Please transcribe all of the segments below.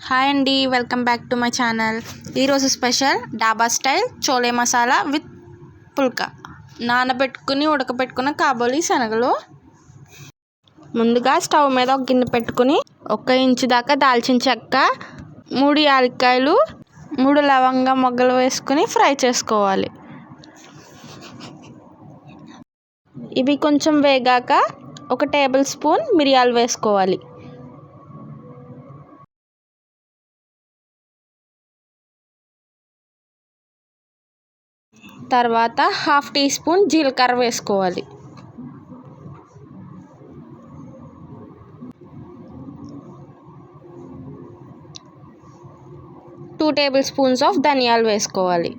Hi అండి, welcome back to my channel. ఈరోజు special dhaba style chole masala with phulka. నానబెట్టుకుని ఉడకబెట్టుకున్న కాబోలి శనగలు. ముందుగా స్టవ్ మీద ఒక గిన్నె పెట్టుకుని 1 ఇంచు దాకా దాల్చిన చెక్క, 3 యాలక్కాయలు, 3 లవంగ మొగ్గలు వేసుకుని ఫ్రై చేసుకోవాలి. ఇవి కొంచెం వేగాక 1 టేబుల్ స్పూన్ మిరియాలు వేసుకోవాలి. తర్వాత 1/2 టీ స్పూన్ జీలకర్ర వేసుకోవాలి. టూ టేబుల్ స్పూన్స్ ఆఫ్ ధనియాలు వేసుకోవాలి.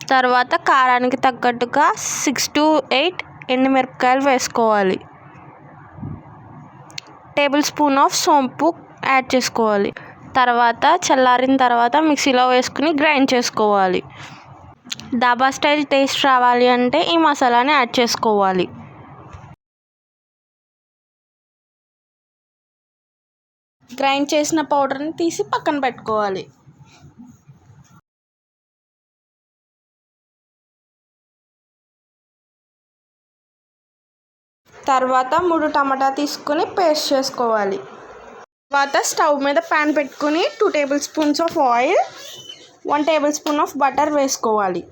తర్వాత కారానికి తగ్గట్టుగా 6 to 8 ఎండుమిరపకాయలు వేసుకోవాలి. టేబుల్ స్పూన్ ఆఫ్ సోంపు యాడ్ చేసుకోవాలి. తర్వాత చల్లారిన తర్వాత మిక్సీలో వేసుకుని గ్రైండ్ చేసుకోవాలి. డాబా స్టైల్ టేస్ట్ రావాలి అంటే ఈ మసాలాని యాడ్ చేసుకోవాలి. గ్రైండ్ చేసిన పౌడర్ని తీసి పక్కన పెట్టుకోవాలి. తర్వాత 3 టమాటా తీసుకుని పేస్ట్ చేసుకోవాలి. తర్వాత స్టవ్ మీద ప్యాన్ పెట్టుకుని 2 table spoons of oil, 1 table spoon of butter వేసుకోవాలి.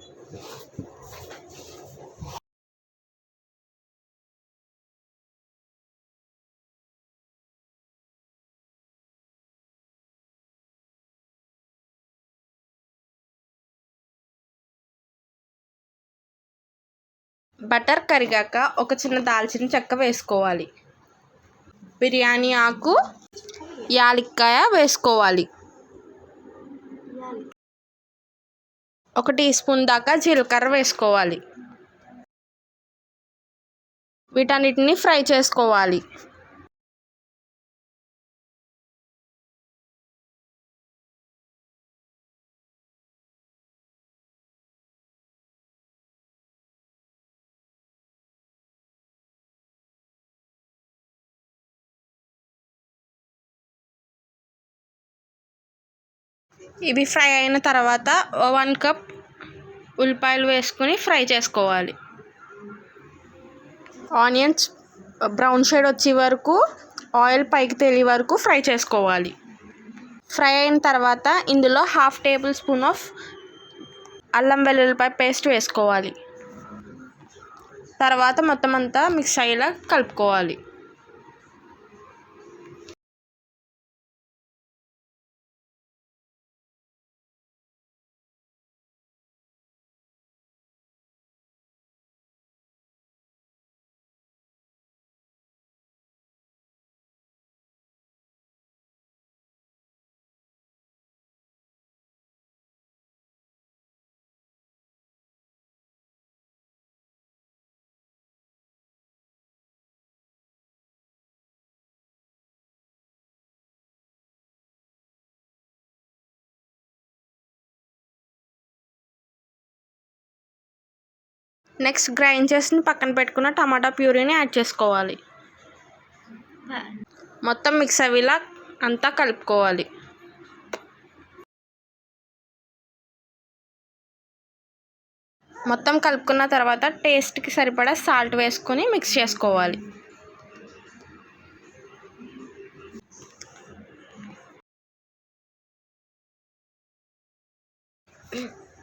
బటర్ కరిగాక ఒక చిన్న దాల్చిన చెక్క వేసుకోవాలి. బిర్యానీ ఆకు, యాలక్కాయ వేసుకోవాలి. 1 టీ స్పూన్ దాకా జీలకర్ర వేసుకోవాలి. వీటన్నిటిని ఫ్రై చేసుకోవాలి. ఇవి ఫ్రై అయిన తర్వాత 1 కప్ ఉల్లిపాయలు వేసుకుని ఫ్రై చేసుకోవాలి. ఆనియన్స్ బ్రౌన్ షేడ్ వచ్చే వరకు, ఆయిల్ పైకి తేలే వరకు ఫ్రై చేసుకోవాలి. ఫ్రై అయిన తర్వాత ఇందులో 1/2 టేబుల్ స్పూన్ ఆఫ్ అల్లం వెల్లుల్లిపాయ పేస్ట్ వేసుకోవాలి. తర్వాత మొత్తం అంతా మిక్స్ అయ్యేలా కలుపుకోవాలి. నెక్స్ట్ గ్రైండ్ చేసి పక్కన పెట్టుకున్న టమాటా ప్యూరీని యాడ్ చేసుకోవాలి. మొత్తం మిక్స్ అయ్యేలా అంతా కలుపుకోవాలి. మొత్తం కలుపుకున్న తర్వాత టేస్ట్కి సరిపడా సాల్ట్ వేసుకొని మిక్స్ చేసుకోవాలి.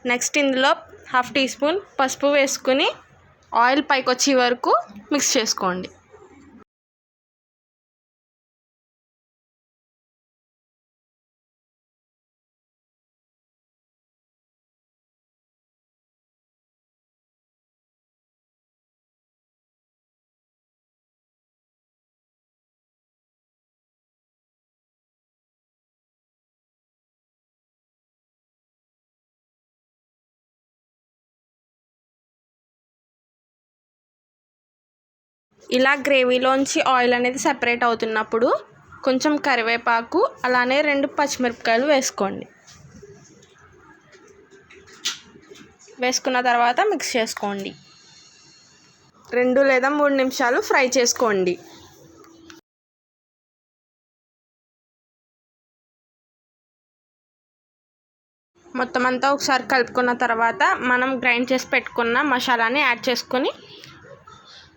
నెక్స్ట్ ఇందులో 1/2 టీ స్పూన్ పసుపు వేసుకుని ఆయిల్ పైకి వచ్చే వరకు మిక్స్ చేసుకోండి. ఇలా గ్రేవీలోంచి ఆయిల్ అనేది సెపరేట్ అవుతున్నప్పుడు కొంచెం కరివేపాకు అలానే 2 పచ్చిమిరపకాయలు వేసుకోండి. వేసుకున్న తర్వాత మిక్స్ చేసుకోండి. 2 లేదా 3 నిమిషాలు ఫ్రై చేసుకోండి. మొత్తం అంతా ఒకసారి కలుపుకున్న తర్వాత మనం గ్రైండ్ చేసి పెట్టుకున్న మసాలాని యాడ్ చేసుకొని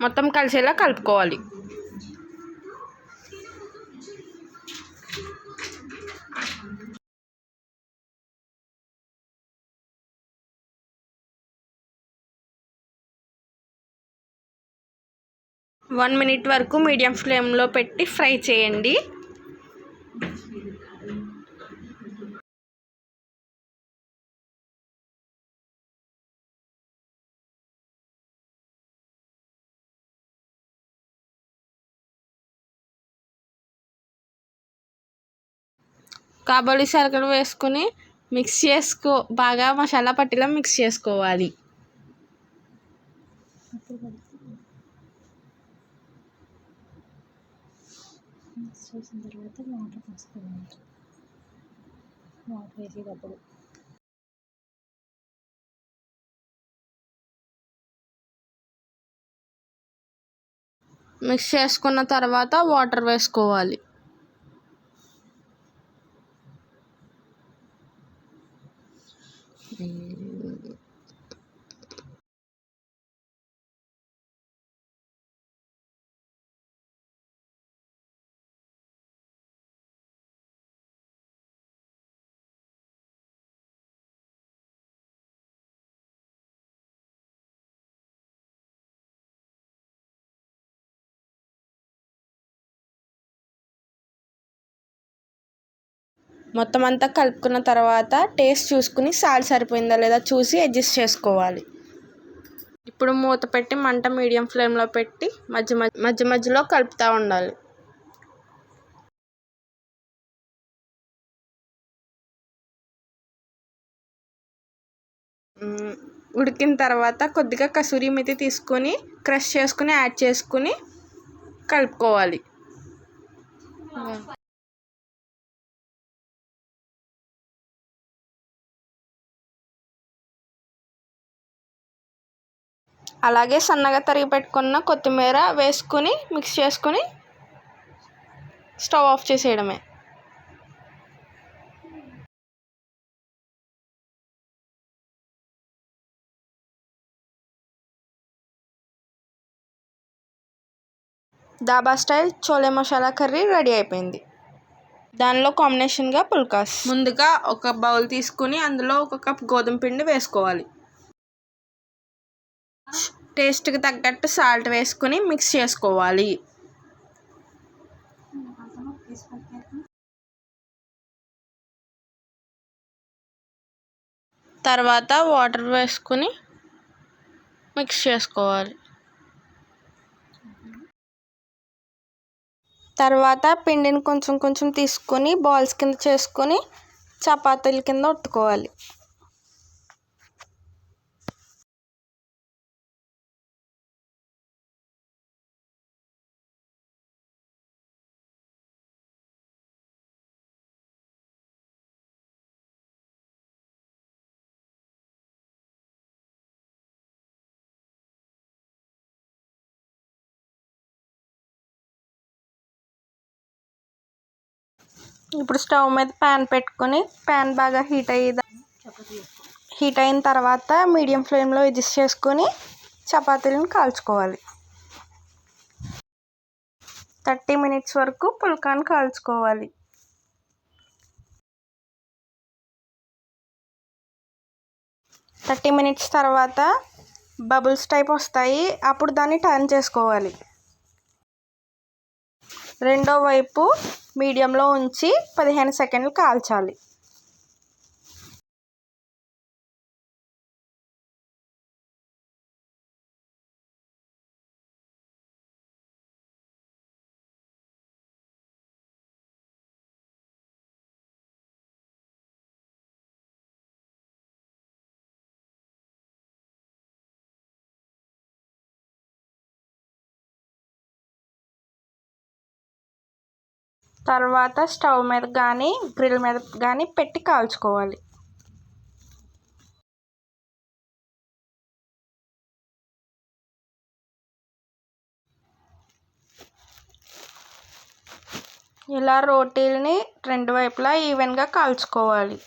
మొత్తం కలిసేలా కలుపుకోవాలి. వన్ మినిట్ వరకు మీడియం ఫ్లేమ్లో పెట్టి ఫ్రై చేయండి. కాబోలి శనగలు వేసుకుని బాగా మసాలా పట్టేలా మిక్స్ చేసుకోవాలి. మిక్స్ చేసిన తర్వాత వాటర్ పోసుకోవాలి. వాటర్ వేసేటప్పుడు మిక్స్ చేసుకున్న తర్వాత వాటర్ వేసుకోవాలి. మొత్తం అంతా కలుపుకున్న తర్వాత టేస్ట్ చూసుకుని సాల్ట్ సరిపోయిందా లేదా చూసి అడ్జస్ట్ చేసుకోవాలి. ఇప్పుడు మూత పెట్టి మంట మీడియం ఫ్లేమ్లో పెట్టి మధ్య మధ్యలో కలుపుతూ ఉండాలి. ఉడికిన తర్వాత కొద్దిగా కసూరి మేతి తీసుకొని క్రష్ చేసుకుని యాడ్ చేసుకుని కలుపుకోవాలి. అలాగే సన్నగా తరిగి పెట్టుకున్న కొత్తిమీర వేసుకుని మిక్స్ చేసుకుని స్టవ్ ఆఫ్ చేసేయడమే. Dhaba style chole masala curry ready అయిపోయింది. దానిలో కాంబినేషన్గా పుల్కాస్. ముందుగా ఒక బౌల్ తీసుకుని అందులో 1 కప్ గోధుమ పిండి వేసుకోవాలి. టేస్ట్కి తగ్గట్టు సాల్ట్ వేసుకుని మిక్స్ చేసుకోవాలి. తర్వాత వాటర్ వేసుకుని మిక్స్ చేసుకోవాలి. తర్వాత పిండిని కొంచెం కొంచెం తీసుకొని బాల్స్ కింద చేసుకొని చపాతీల కింద ఒత్తుకోవాలి. ఇప్పుడు స్టవ్ మీద ప్యాన్ పెట్టుకొని ప్యాన్ బాగా హీట్ అయిన తర్వాత మీడియం ఫ్లేమ్లో అడ్జస్ట్ చేసుకొని చపాతీలను కాల్చుకోవాలి. 30 మినిట్స్ వరకు పుల్కాను కాల్చుకోవాలి. మినిట్స్ తర్వాత బబుల్స్ టైప్ వస్తాయి. అప్పుడు దాన్ని టర్న్ చేసుకోవాలి. రెండో వైపు మీడియంలో ఉంచి 15 సెకండ్లు కాల్చాలి. తర్వాత స్టవ్ మీద కానీ గ్రిల్ మీద కానీ పెట్టి కాల్చుకోవాలి. ఇలా రోటీల్ని రెండు వైపులా ఈవెన్గా కాల్చుకోవాలి.